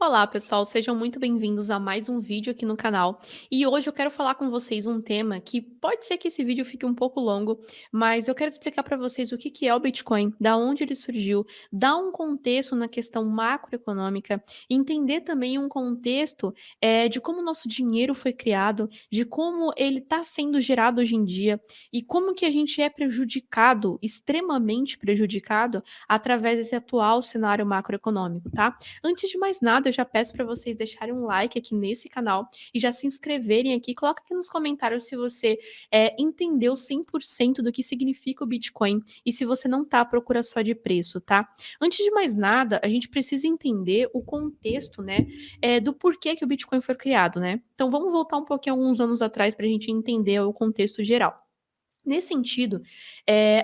Olá, pessoal, sejam muito bem-vindos a mais um vídeo aqui no canal. E hoje eu quero falar com vocês um tema que pode ser que esse vídeo fique um pouco longo, mas eu quero explicar para vocês o que que é o Bitcoin, da onde ele surgiu, dar um contexto na questão macroeconômica, entender também um contexto de como o nosso dinheiro foi criado, de como ele está sendo gerado hoje em dia e como que a gente é prejudicado, extremamente prejudicado, através desse atual cenário macroeconômico, tá? Antes de mais nada, eu já peço para vocês deixarem um like aqui nesse canal e já se inscreverem aqui. Coloca aqui nos comentários se você entendeu 100% do que significa o Bitcoin e se você não está à procura só de preço, tá? Antes de mais nada, a gente precisa entender o contexto, né, do porquê que o Bitcoin foi criado, né? Então vamos voltar um pouquinho alguns anos atrás para a gente entender o contexto geral. Nesse sentido,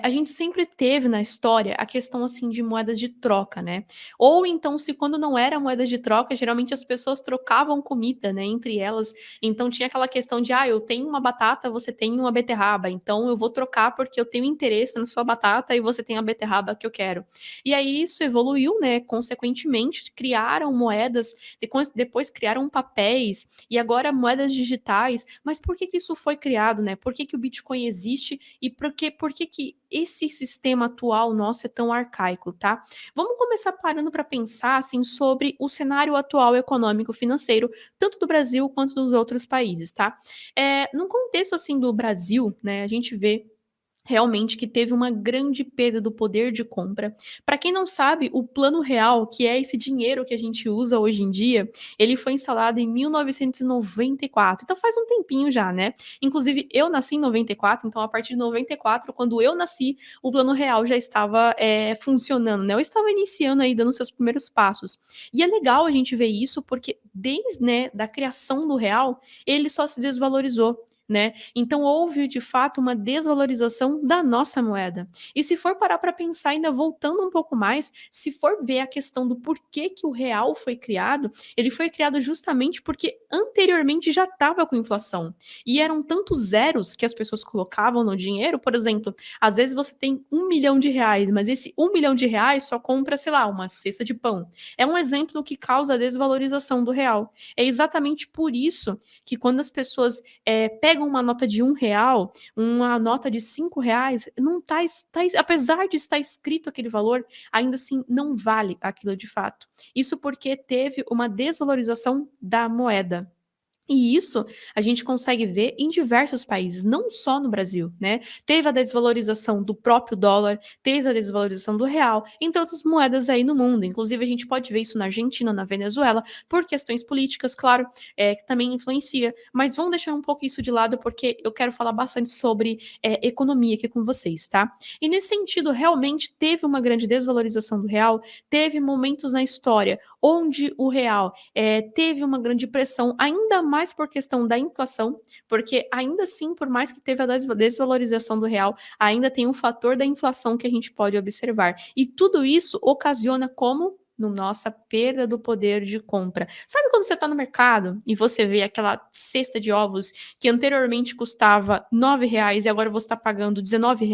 a gente sempre teve na história a questão, assim, de moedas de troca, né. Ou então, se quando não era moedas de troca, geralmente as pessoas trocavam comida, né, entre elas. Então tinha aquela questão de: "Ah, eu tenho uma batata, você tem uma beterraba, então eu vou trocar porque eu tenho interesse na sua batata e você tem a beterraba que eu quero". E aí isso evoluiu, né, consequentemente criaram moedas, depois criaram papéis e agora moedas digitais. Mas por que que isso foi criado, né? Por que que o Bitcoin existe e por que que esse sistema atual nosso é tão arcaico, tá? Vamos começar parando para pensar assim sobre o cenário atual econômico financeiro, tanto do Brasil quanto dos outros países, tá? No contexto assim do Brasil, né, a gente vê realmente que teve uma grande perda do poder de compra. Para quem não sabe, o Plano Real, que é esse dinheiro que a gente usa hoje em dia, ele foi instalado em 1994. Então faz um tempinho já, né? Inclusive, eu nasci em 94, então a partir de 94, quando eu nasci, o Plano Real já estava funcionando, né? Eu estava iniciando aí, dando seus primeiros passos. E é legal a gente ver isso, porque desde, né, da criação do real, ele só se desvalorizou. Né? Então houve de fato uma desvalorização da nossa moeda. E se for parar para pensar, ainda voltando um pouco mais, se for ver a questão do porquê que o real foi criado, ele foi criado justamente porque anteriormente já estava com inflação. E eram tantos zeros que as pessoas colocavam no dinheiro, por exemplo, às vezes você tem R$ 1 milhão, mas esse R$ 1 milhão só compra, sei lá, uma cesta de pão. É um exemplo que causa a desvalorização do real. É exatamente por isso que quando as pessoas pegam uma nota de R$ 1, uma nota de R$ 5, não apesar de estar escrito aquele valor, ainda assim não vale aquilo de fato. Isso porque teve uma desvalorização da moeda. E isso a gente consegue ver em diversos países, não só no Brasil, né? Teve a desvalorização do próprio dólar, teve a desvalorização do real, entre outras moedas aí no mundo. Inclusive, a gente pode ver isso na Argentina, na Venezuela, por questões políticas, claro, que também influencia. Mas vamos deixar um pouco isso de lado, porque eu quero falar bastante sobre economia aqui com vocês, tá? E nesse sentido, realmente teve uma grande desvalorização do real, teve momentos na história onde o real teve uma grande pressão, ainda mais por questão da inflação, porque ainda assim, por mais que teve a desvalorização do real, ainda tem um fator da inflação que a gente pode observar. E tudo isso ocasiona como? No nossa perda do poder de compra. Sabe quando você está no mercado e você vê aquela cesta de ovos que anteriormente custava R$ 9 e agora você está pagando R$ 19?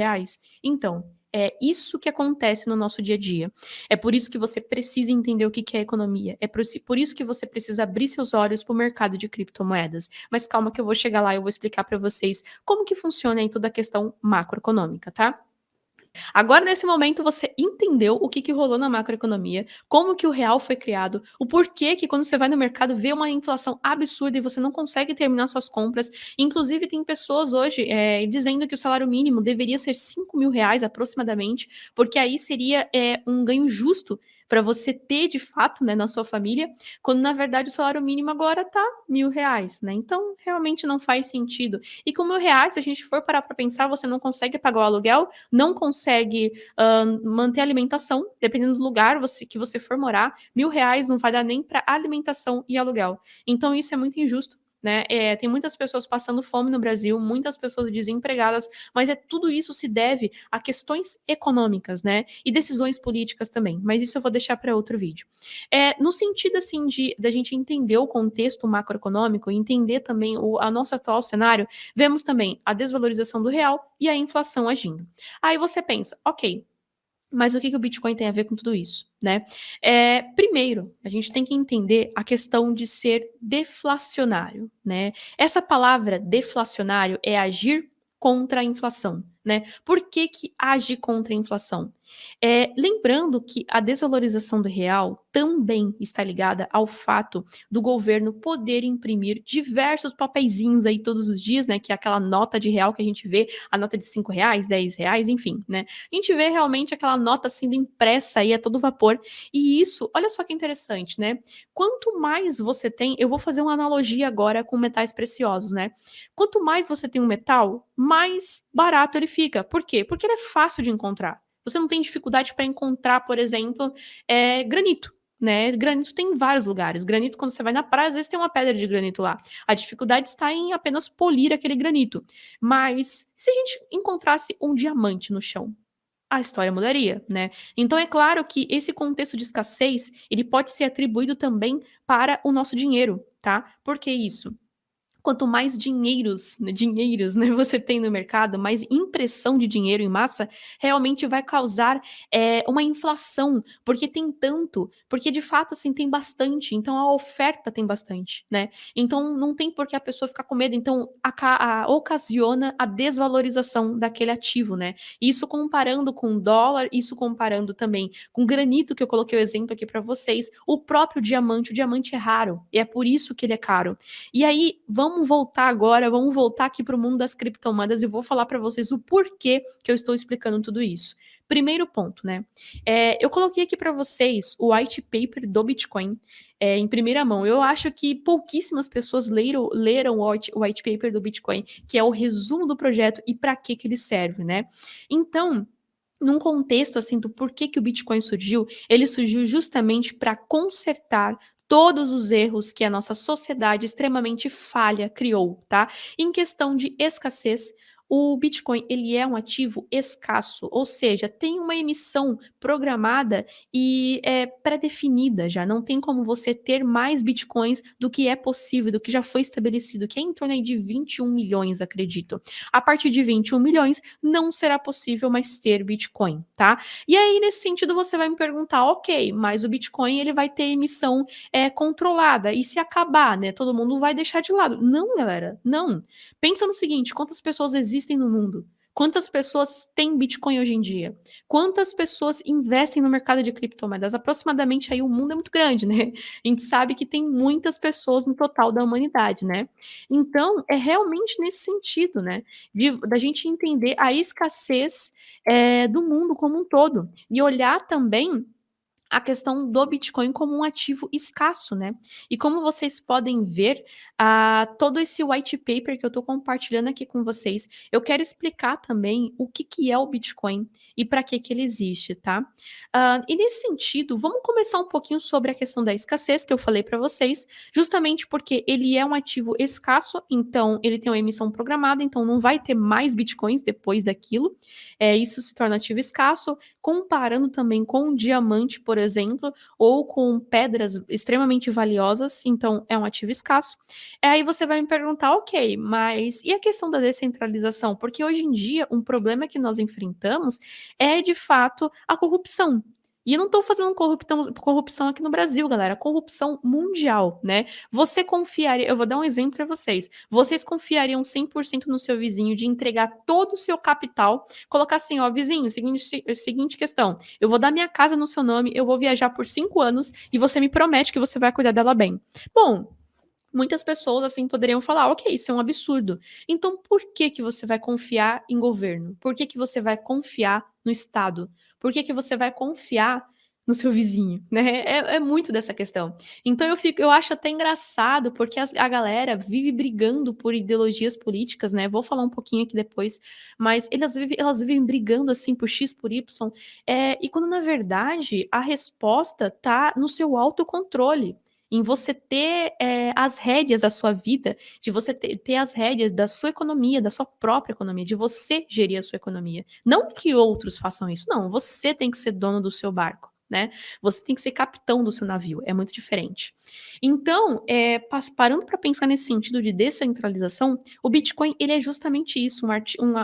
Então, é isso que acontece no nosso dia a dia. É por isso que você precisa entender o que que é economia. É por isso que você precisa abrir seus olhos para o mercado de criptomoedas. Mas calma que eu vou chegar lá e eu vou explicar para vocês como que funciona aí toda a questão macroeconômica, tá? Agora, nesse momento, você entendeu o que que rolou na macroeconomia, como que o real foi criado, o porquê que quando você vai no mercado vê uma inflação absurda e você não consegue terminar suas compras. Inclusive, tem pessoas hoje dizendo que o salário mínimo deveria ser R$ 5.000 aproximadamente, porque aí seria um ganho justo para você ter de fato, né, na sua família, quando na verdade o salário mínimo agora tá R$ 1.000, né? Então, realmente não faz sentido. E com R$ 1.000, se a gente for parar para pensar, você não consegue pagar o aluguel, não consegue manter a alimentação, dependendo do lugar que você for morar, R$ 1.000 não vai dar nem para alimentação e aluguel. Então isso é muito injusto. Né? Tem muitas pessoas passando fome no Brasil, muitas pessoas desempregadas, mas tudo isso se deve a questões econômicas, né? E decisões políticas também. Mas isso eu vou deixar para outro vídeo. No sentido assim de da gente entender o contexto macroeconômico, entender também a nosso atual cenário, vemos também a desvalorização do real e a inflação agindo. Aí você pensa, ok, Mas o que que o Bitcoin tem a ver com tudo isso, né? Primeiro, a gente tem que entender a questão de ser deflacionário, né? Essa palavra deflacionário é agir contra a inflação, né? Por que que age contra a inflação? Lembrando que a desvalorização do real também está ligada ao fato do governo poder imprimir diversos papeizinhos aí todos os dias, né? Que é aquela nota de real que a gente vê, a nota de R$ 5, R$ 10, enfim, né? A gente vê realmente aquela nota sendo impressa aí a todo vapor. E isso, olha só que interessante, né? Quanto mais você tem, eu vou fazer uma analogia agora com metais preciosos, né? Quanto mais você tem um metal, mais barato ele fica. Por quê? Porque ele é fácil de encontrar. Você não tem dificuldade para encontrar, por exemplo, granito. Né? Granito tem em vários lugares. Granito, quando você vai na praia, às vezes tem uma pedra de granito lá. A dificuldade está em apenas polir aquele granito. Mas se a gente encontrasse um diamante no chão, a história mudaria, né? Então é claro que esse contexto de escassez, ele pode ser atribuído também para o nosso dinheiro, tá? Por que isso? Quanto mais dinheiros, né, você tem no mercado, mais impressão de dinheiro em massa realmente vai causar uma inflação, porque de fato assim tem bastante, então a oferta tem bastante, né? Então não tem por que a pessoa ficar com medo, então ocasiona a desvalorização daquele ativo, né? Isso comparando com o dólar, isso comparando também com o granito que eu coloquei o exemplo aqui para vocês, o diamante é raro e é por isso que ele é caro. E aí, vamos voltar aqui para o mundo das criptomoedas e vou falar para vocês o porquê que eu estou explicando tudo isso. Primeiro ponto, né? Eu coloquei aqui para vocês o white paper do Bitcoin em primeira mão. Eu acho que pouquíssimas pessoas leram o white paper do Bitcoin, que é o resumo do projeto e para que ele serve, né? Então, num contexto assim do porquê que o Bitcoin surgiu, ele surgiu justamente para consertar todos os erros que a nossa sociedade extremamente falha criou, tá? Em questão de escassez, o Bitcoin ele é um ativo escasso, ou seja, tem uma emissão programada e é pré-definida já. Não tem como você ter mais Bitcoins do que é possível, do que já foi estabelecido, que é em torno aí de 21 milhões, acredito. A partir de 21 milhões, não será possível mais ter Bitcoin, tá? E aí, nesse sentido, você vai me perguntar, ok, mas o Bitcoin ele vai ter emissão controlada, e se acabar, né? Todo mundo vai deixar de lado. Não, galera, não. Pensa no seguinte: quantas pessoas existem no mundo? Quantas pessoas têm Bitcoin hoje em dia? Quantas pessoas investem no mercado de criptomoedas? Aproximadamente aí o mundo é muito grande, né? A gente sabe que tem muitas pessoas no total da humanidade, né? Então, é realmente nesse sentido, né? Da gente entender a escassez do mundo como um todo. E olhar também a questão do Bitcoin como um ativo escasso, né? E como vocês podem ver, todo esse white paper que eu estou compartilhando aqui com vocês, eu quero explicar também o que, que é o Bitcoin e para que ele existe, tá? E nesse sentido, vamos começar um pouquinho sobre a questão da escassez que eu falei para vocês, justamente porque ele é um ativo escasso, então ele tem uma emissão programada, então não vai ter mais Bitcoins depois daquilo. Isso se torna ativo escasso, comparando também com um diamante, por exemplo, ou com pedras extremamente valiosas, então é um ativo escasso. Aí você vai me perguntar, ok, mas e a questão da descentralização? Porque hoje em dia um problema que nós enfrentamos é de fato a corrupção. E eu não estou fazendo corrupção aqui no Brasil, galera, corrupção mundial, né? Você confiaria, eu vou dar um exemplo para vocês. Vocês confiariam 100% no seu vizinho de entregar todo o seu capital, colocar assim, ó, vizinho, seguinte questão, eu vou dar minha casa no seu nome, eu vou viajar por 5 anos e você me promete que você vai cuidar dela bem. Bom, muitas pessoas assim poderiam falar, ok, isso é um absurdo. Então, por que que você vai confiar em governo? Por que que você vai confiar no Estado? Por que que você vai confiar no seu vizinho, né? É muito dessa questão. Então eu acho até engraçado porque a galera vive brigando por ideologias políticas, né? Vou falar um pouquinho aqui depois, mas elas vivem brigando assim por X, por Y, e quando na verdade a resposta tá no seu autocontrole em você ter as rédeas da sua vida, de você ter as rédeas da sua economia, da sua própria economia, de você gerir a sua economia. Não que outros façam isso, não. Você tem que ser dono do seu barco. né? Você tem que ser capitão do seu navio, é muito diferente. Então, parando para pensar nesse sentido de descentralização, o Bitcoin ele é justamente isso,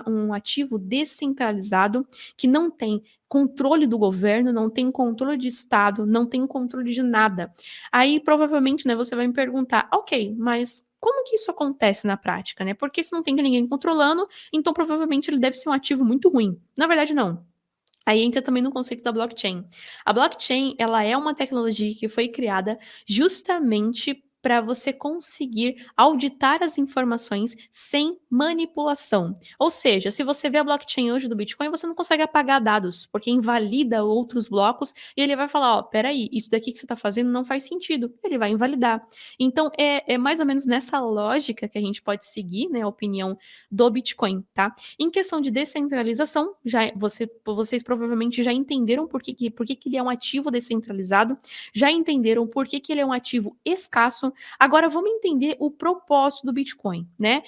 um ativo descentralizado que não tem controle do governo, não tem controle de Estado, não tem controle de nada. Aí, provavelmente, né, você vai me perguntar: "Ok, mas como que isso acontece na prática, né? Porque se não tem ninguém controlando, então provavelmente ele deve ser um ativo muito ruim". Na verdade, não. Aí entra também no conceito da blockchain. A blockchain, ela é uma tecnologia que foi criada justamente para você conseguir auditar as informações sem manipulação. Ou seja, se você vê a blockchain hoje do Bitcoin, você não consegue apagar dados, porque invalida outros blocos e ele vai falar: ó, peraí, isso daqui que você está fazendo não faz sentido. Ele vai invalidar. Então, é mais ou menos nessa lógica que a gente pode seguir, né, a opinião do Bitcoin, tá? Em questão de descentralização, vocês provavelmente já entenderam por que que ele é um ativo descentralizado, já entenderam por que que ele é um ativo escasso. Agora vamos entender o propósito do Bitcoin, né?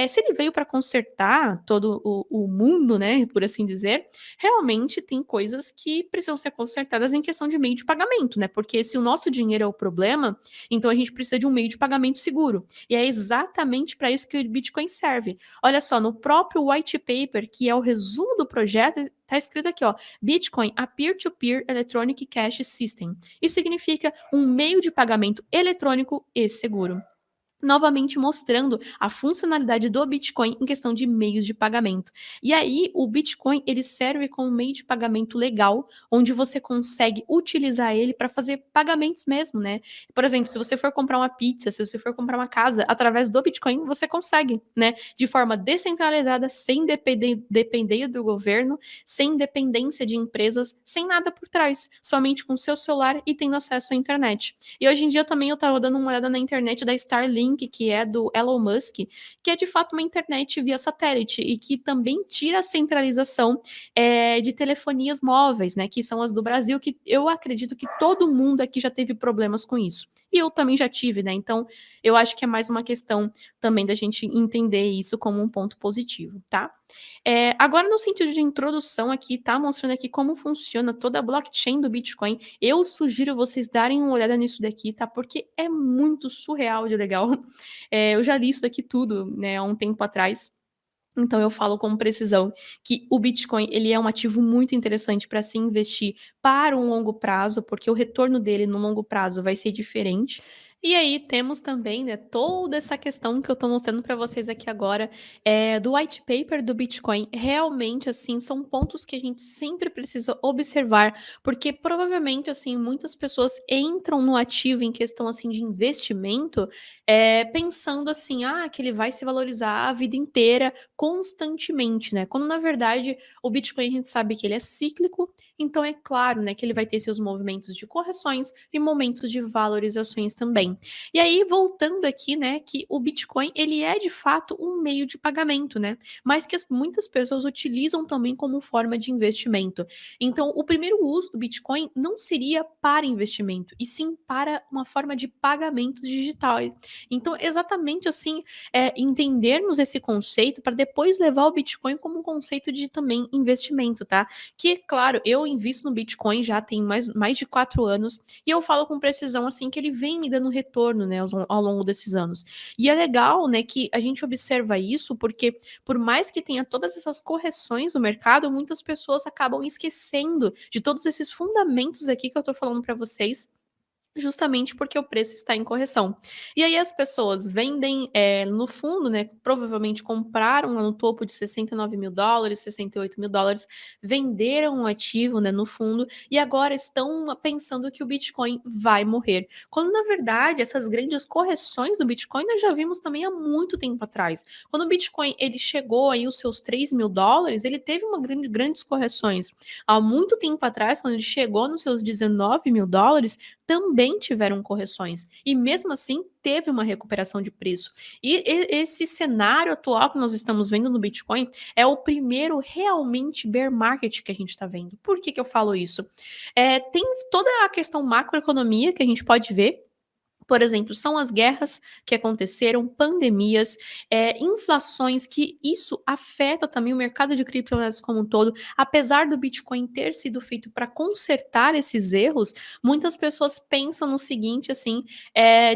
Se ele veio para consertar todo o mundo, né, por assim dizer, realmente tem coisas que precisam ser consertadas em questão de meio de pagamento, né? Porque se o nosso dinheiro é o problema, então a gente precisa de um meio de pagamento seguro. E é exatamente para isso que o Bitcoin serve. Olha só, no próprio white paper, que é o resumo do projeto, está escrito aqui, ó, Bitcoin, a peer-to-peer electronic cash system. Isso significa um meio de pagamento eletrônico e seguro, novamente mostrando a funcionalidade do Bitcoin em questão de meios de pagamento. E aí, o Bitcoin, ele serve como meio de pagamento legal, onde você consegue utilizar ele para fazer pagamentos mesmo, né? Por exemplo, se você for comprar uma pizza, se você for comprar uma casa, através do Bitcoin, você consegue, né? De forma descentralizada, sem depender do governo, sem dependência de empresas, sem nada por trás, somente com o seu celular e tendo acesso à internet. E hoje em dia também eu estava dando uma olhada na internet da Starlink, que é do Elon Musk, que é de fato uma internet via satélite e que também tira a centralização de telefonias móveis, né? Que são as do Brasil, que eu acredito que todo mundo aqui já teve problemas com isso. E eu também já tive, né? Então, eu acho que é mais uma questão também da gente entender isso como um ponto positivo, tá? Agora, no sentido de introdução aqui, tá mostrando aqui como funciona toda a blockchain do Bitcoin. Eu sugiro vocês darem uma olhada nisso daqui, tá? Porque é muito surreal de legal. Eu já li isso daqui tudo, né, há um tempo atrás. Então eu falo com precisão que o Bitcoin ele é um ativo muito interessante para se investir para um longo prazo, porque o retorno dele no longo prazo vai ser diferente. E aí temos também, né, toda essa questão que eu estou mostrando para vocês aqui agora, do white paper do Bitcoin. Realmente, assim, são pontos que a gente sempre precisa observar, porque provavelmente, assim, muitas pessoas entram no ativo em questão, assim, de investimento, pensando assim: "Ah, que ele vai se valorizar a vida inteira, constantemente", né, quando na verdade o Bitcoin a gente sabe que ele é cíclico, então é claro, né, que ele vai ter seus movimentos de correções e momentos de valorizações também. E aí voltando aqui, né, que o Bitcoin ele é de fato um meio de pagamento, né, mas que muitas pessoas utilizam também como forma de investimento. Então o primeiro uso do Bitcoin não seria para investimento, e sim para uma forma de pagamento digital. Então exatamente assim, entendermos esse conceito para depois levar o Bitcoin como um conceito de também investimento, tá? Que, claro, eu invisto no Bitcoin já tem mais de 4 anos e eu falo com precisão, assim, que ele vem me dando retorno, né, ao longo desses anos. E é legal, né, que a gente observa isso, porque por mais que tenha todas essas correções no mercado, muitas pessoas acabam esquecendo de todos esses fundamentos aqui que eu tô falando para vocês, justamente porque o preço está em correção. E aí as pessoas vendem, no fundo, né, provavelmente compraram lá no topo de $69.000, $68.000, venderam o ativo, né, no fundo, e agora estão pensando que o Bitcoin vai morrer. Quando na verdade essas grandes correções do Bitcoin nós já vimos também há muito tempo atrás. Quando o Bitcoin ele chegou aí os seus $3.000, ele teve grandes correções. Há muito tempo atrás, quando ele chegou nos seus $19.000, também tiveram correções e mesmo assim teve uma recuperação de preço. Esse cenário atual que nós estamos vendo no Bitcoin é o primeiro realmente bear market que a gente está vendo. Por que que eu falo isso? Tem toda a questão macroeconomia que a gente pode ver, Por exemplo, são as guerras que aconteceram, pandemias, inflações, que isso afeta também o mercado de criptomoedas como um todo. Apesar do Bitcoin ter sido feito para consertar esses erros, muitas pessoas pensam no seguinte, assim,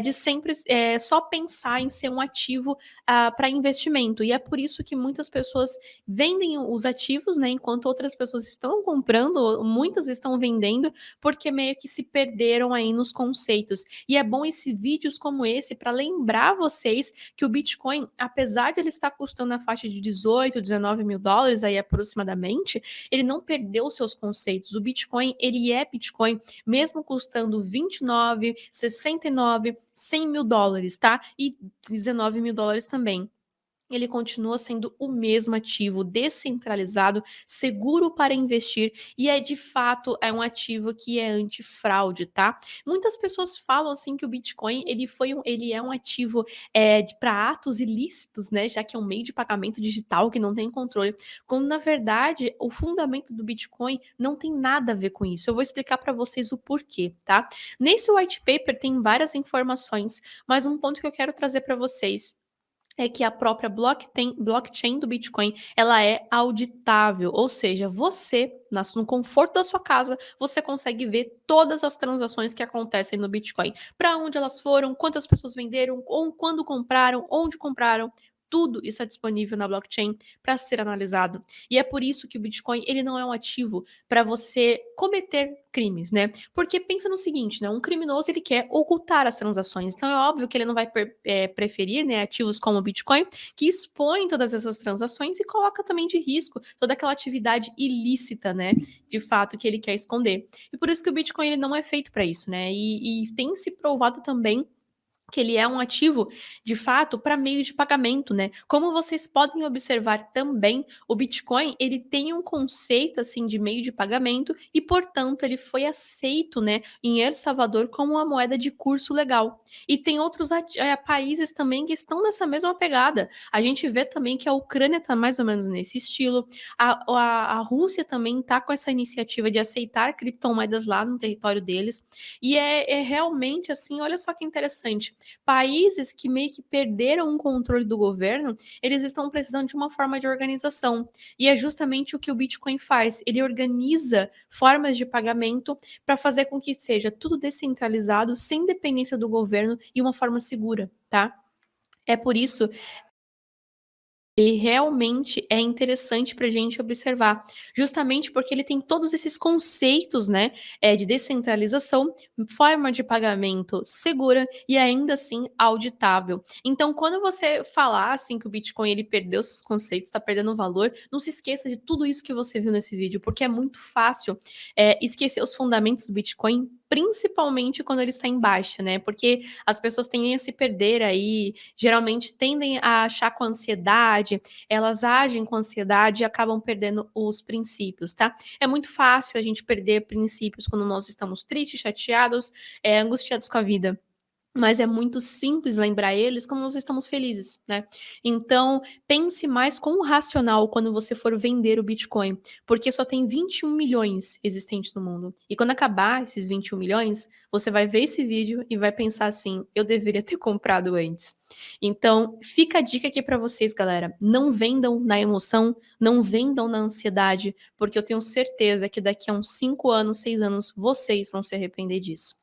de sempre só pensar em ser um ativo para investimento. E é por isso que muitas pessoas vendem os ativos, né, enquanto outras pessoas estão comprando, muitas estão vendendo, porque meio que se perderam aí nos conceitos. E é bom esse vídeos como esse para lembrar vocês que o Bitcoin, apesar de ele estar custando na faixa de 18, 19 mil dólares aí aproximadamente, ele não perdeu seus conceitos. O Bitcoin, ele é Bitcoin, mesmo custando 29, 69, 100 mil dólares, tá? E 19 mil dólares também, ele continua sendo o mesmo ativo, descentralizado, seguro para investir, e é de fato um ativo que é antifraude, tá? Muitas pessoas falam assim que o Bitcoin ele é um ativo para atos ilícitos, né? Já que é um meio de pagamento digital que não tem controle. Quando na verdade o fundamento do Bitcoin não tem nada a ver com isso. Eu vou explicar para vocês o porquê, tá? Nesse white paper tem várias informações, mas um ponto que eu quero trazer para vocês é que a própria blockchain do Bitcoin, ela é auditável, ou seja, você, no conforto da sua casa, você consegue ver todas as transações que acontecem no Bitcoin. Para onde elas foram, quantas pessoas venderam, ou quando compraram, onde compraram. Tudo está disponível na blockchain para ser analisado. E é por isso que o Bitcoin ele não é um ativo para você cometer crimes, né? Porque pensa no seguinte, né? Um criminoso ele quer ocultar as transações. Então é óbvio que ele não vai preferir, né, ativos como o Bitcoin, que expõem todas essas transações e coloca também de risco toda aquela atividade ilícita, né? De fato que ele quer esconder. E por isso que o Bitcoin ele não é feito para isso, né? E tem se provado também que ele é um ativo, de fato, para meio de pagamento, né? Como vocês podem observar também, o Bitcoin, ele tem um conceito, assim, de meio de pagamento e, portanto, ele foi aceito, né, em El Salvador como uma moeda de curso legal. E tem outros países também que estão nessa mesma pegada. A gente vê também que a Ucrânia está mais ou menos nesse estilo, a Rússia também está com essa iniciativa de aceitar criptomoedas lá no território deles, e é realmente, assim, olha só que interessante, países que meio que perderam o controle do governo, eles estão precisando de uma forma de organização. E é justamente o que o Bitcoin faz. Ele organiza formas de pagamento para fazer com que seja tudo descentralizado, sem dependência do governo e uma forma segura, tá? É por isso ele realmente é interessante para a gente observar, justamente porque ele tem todos esses conceitos, né, de descentralização, forma de pagamento segura e ainda assim auditável. Então, quando você falar assim que o Bitcoin ele perdeu seus conceitos, está perdendo valor, não se esqueça de tudo isso que você viu nesse vídeo, porque é muito fácil esquecer os fundamentos do Bitcoin, principalmente quando ele está em baixa, né? Porque as pessoas tendem a se perder aí, geralmente tendem a achar com ansiedade, elas agem com ansiedade e acabam perdendo os princípios, tá? É muito fácil a gente perder princípios quando nós estamos tristes, chateados, angustiados com a vida. Mas é muito simples lembrar eles quando nós estamos felizes, né? Então, pense mais com o racional quando você for vender o Bitcoin, porque só tem 21 milhões existentes no mundo. E quando acabar esses 21 milhões, você vai ver esse vídeo e vai pensar assim: eu deveria ter comprado antes. Então, fica a dica aqui para vocês, galera. Não vendam na emoção, não vendam na ansiedade, porque eu tenho certeza que daqui a uns 5 anos, 6 anos, vocês vão se arrepender disso.